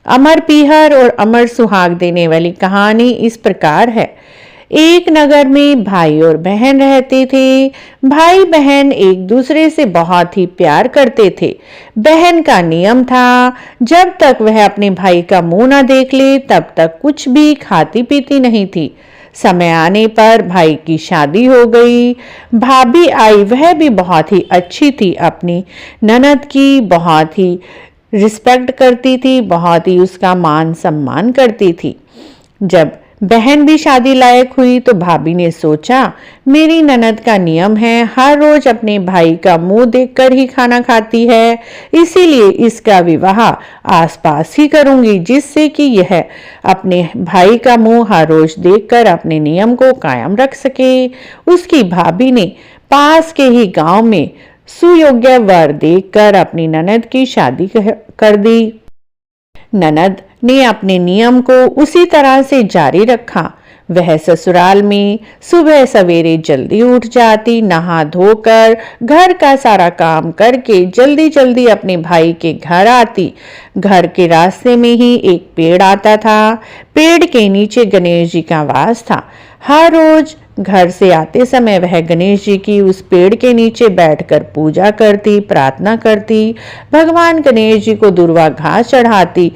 अमर पीहर और अमर सुहाग देने वाली कहानी इस प्रकार है। एक नगर में भाई और बहन रहते थे। भाई बहन एक दूसरे से बहुत ही प्यार करते थे। बहन का नियम था, जब तक वह अपने भाई का मुंह ना देख ले तब तक कुछ भी खाती पीती नहीं थी। समय आने पर भाई की शादी हो गई। भाभी आई, वह भी बहुत ही अच्छी थी। अपनी ननद की बहुत ही रिस्पेक्ट करती थी, बहुत ही उसका मान सम्मान करती थी। जब बहन भी शादी लायक हुई तो भाभी ने सोचा, मेरी ननद का नियम है, हर रोज अपने भाई का मुंह देखकर ही खाना खाती है, इसीलिए इसका विवाह आसपास ही करूंगी, जिससे कि यह अपने भाई का मुंह हर रोज देखकर अपने नियम को कायम रख सके। उसकी भाभी ने पास के ही गांव में सुयोग्य वर देखकर अपनी ननद की शादी कर दी। ननद ने अपने नियम को उसी तरह से जारी रखा। वह ससुराल में सुबह सवेरे जल्दी उठ जाती, नहा धोकर घर का सारा काम करके जल्दी जल्दी अपने भाई के घर आती। घर के रास्ते में ही एक पेड़ आता था। पेड़ के नीचे गणेश जी का वास था। हर रोज घर से आते समय वह गणेश जी की उस पेड़ के नीचे बैठकर पूजा करती, प्रार्थना करती। भगवान गणेश जी को दूर्वा घास चढ़ाती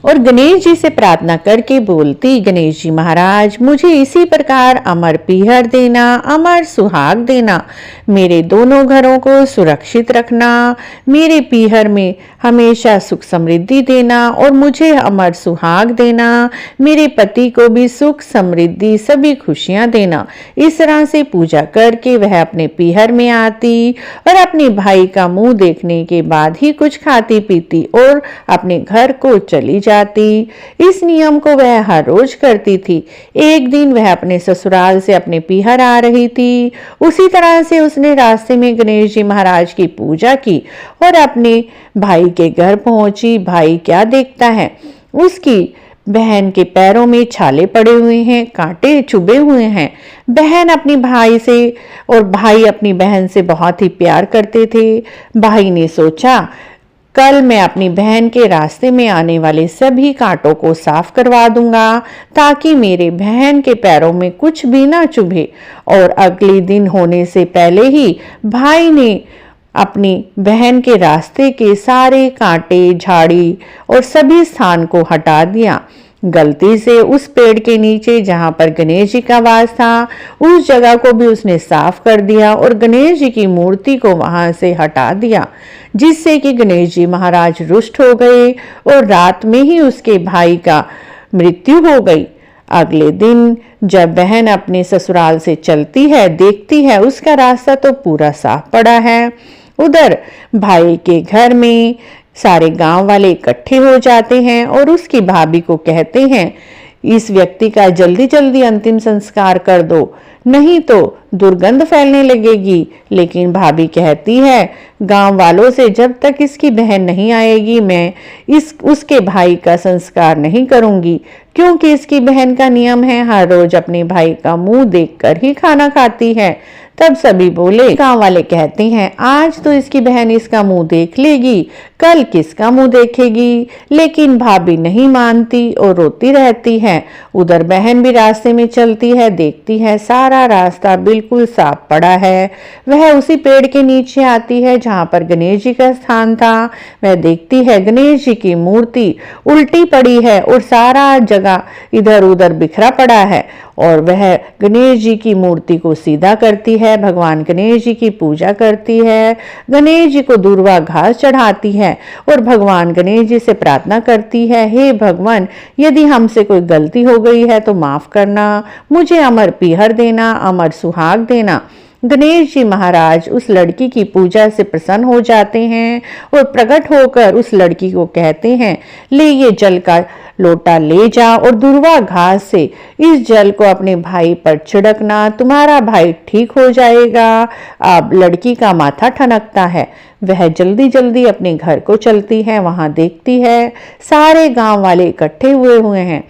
और गणेश जी से प्रार्थना करके बोलती, गणेश जी महाराज मुझे इसी प्रकार अमर पीहर देना, अमर सुहाग देना, मेरे दोनों घरों को सुरक्षित रखना, मेरे पीहर में हमेशा सुख समृद्धि देना और मुझे अमर सुहाग देना, मेरे पति को भी सुख समृद्धि सभी खुशियां देना। इस तरह से पूजा करके वह अपने पीहर में आती और अपने भाई का मुंह देखने के बाद ही कुछ खाती पीती और अपने घर को चली जाती। इस नियम को वह हर रोज करती थी। एक दिन वह अपने ससुराल से अपने पीहर आ रही थी। उसी तरह से उसने रास्ते में गणेश जी महाराज की पूजा की और अपने भाई के घर पहुंची। भाई क्या देखता है, उसकी बहन के पैरों में छाले पड़े हुए हैं, कांटे चुभे हुए हैं। बहन अपनी भाई से और भाई अपनी बहन से बहुत ही प्यार करते थे। भाई ने सोचा, कल मैं अपनी बहन के रास्ते में आने वाले सभी कांटों को साफ करवा दूंगा ताकि मेरे बहन के पैरों में कुछ भी ना चुभे। और अगले दिन होने से पहले ही भाई ने अपनी बहन के रास्ते के सारे कांटे, झाड़ी और सभी स्थान को हटा दिया। गलती से उस पेड़ के नीचे जहां पर गणेश जी का वास था, उस जगह को भी उसने साफ कर दिया और गणेश जी की मूर्ति को वहां से हटा दिया, जिससे कि गणेश जी महाराज रुष्ट हो गए और रात में ही उसके भाई का मृत्यु हो गई। अगले दिन जब बहन अपने ससुराल से चलती है, देखती है उसका रास्ता तो पूरा साफ पड़ा है। उधर भाई के घर में सारे गांव वाले इकट्ठे हो जाते हैं और उसकी भाभी को कहते हैं, इस व्यक्ति का जल्दी जल्दी अंतिम संस्कार कर दो, नहीं तो दुर्गंध फैलने लगेगी। लेकिन भाभी कहती है, गांव वालों से जब तक इसकी बहन नहीं आएगी मैं उसके भाई का संस्कार नहीं करूंगी, क्योंकि इसकी बहन का नियम है हर रोज अपने भाई का मुंह देखकर ही खाना खाती है। तब सभी बोले, गांव वाले कहते हैं, आज तो इसकी बहन इसका मुंह देख लेगी, कल किसका मुंह देखेगी। लेकिन भाभी नहीं मानती और रोती रहती है। उधर बहन भी रास्ते में चलती है, देखती है सारा रास्ता बिल्कुल साफ पड़ा है। वह उसी पेड़ के नीचे आती है जहां पर गणेश जी का स्थान था। वह देखती है गणेश जी की मूर्ति उल्टी पड़ी है और सारा जगह इधर उधर बिखरा पड़ा है और वह गणेश जी की मूर्ति को सीधा करती है। भगवान गणेश जी की पूजा करती है, गणेश जी को दूर्वा घास चढ़ाती है और भगवान गणेश जी से प्रार्थना करती है, हे भगवान, यदि हमसे कोई गलती हो गई है तो माफ करना, मुझे अमर पीहर देना, अमर सुहाग देना। गणेश जी महाराज उस लड़की की पूजा से प्रसन्न हो जाते हैं और प्रकट होकर उस लड़की को कहते हैं, ले ये जल का लोटा ले जा और दूर्वा घास से इस जल को अपने भाई पर छिड़कना, तुम्हारा भाई ठीक हो जाएगा। अब लड़की का माथा ठनकता है। वह जल्दी जल्दी अपने घर को चलती है। वहां देखती है सारे गांव वाले इकट्ठे हुए हैं।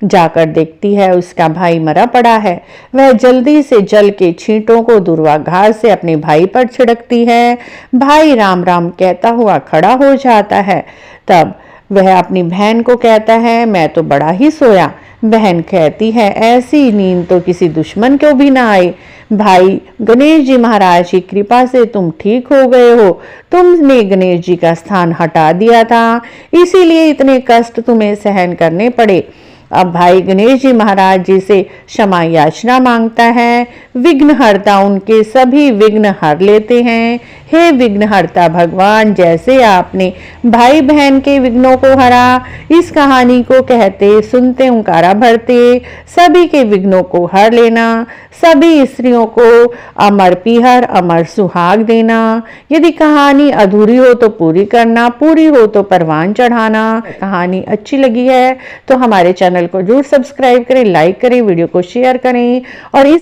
जाकर देखती है उसका भाई मरा पड़ा है। वह जल्दी से जल के छींटों को दूर्वा घास से अपने भाई पर छिड़कती है। भाई राम राम कहता हुआ खड़ा हो जाता है। तब वह अपनी बहन को कहता है, मैं तो बड़ा ही सोया। बहन कहती है, ऐसी नींद तो किसी दुश्मन को भी ना आए। भाई, गणेश जी महाराज की कृपा से तुम ठीक हो गए हो। तुमने गणेश जी का स्थान हटा दिया था, इसीलिए इतने कष्ट तुम्हें सहन करने पड़े। अब भाई गणेश जी महाराज जी से क्षमा याचना मांगता है। विघ्नहर्ता उनके सभी विघ्न हर लेते हैं। हे विघ्नहर्ता भगवान, जैसे आपने भाई बहन के विघ्नों को हरा, इस कहानी को कहते सुनते हुंकारा भरते सभी के विघ्नों को हर लेना। सभी स्त्रियों को अमर पीहर अमर सुहाग देना। यदि कहानी अधूरी हो तो पूरी करना, पूरी हो तो परवान चढ़ाना। कहानी अच्छी लगी है तो हमारे चैनल को जरूर सब्सक्राइब करें, लाइक करें, वीडियो को शेयर करें और इस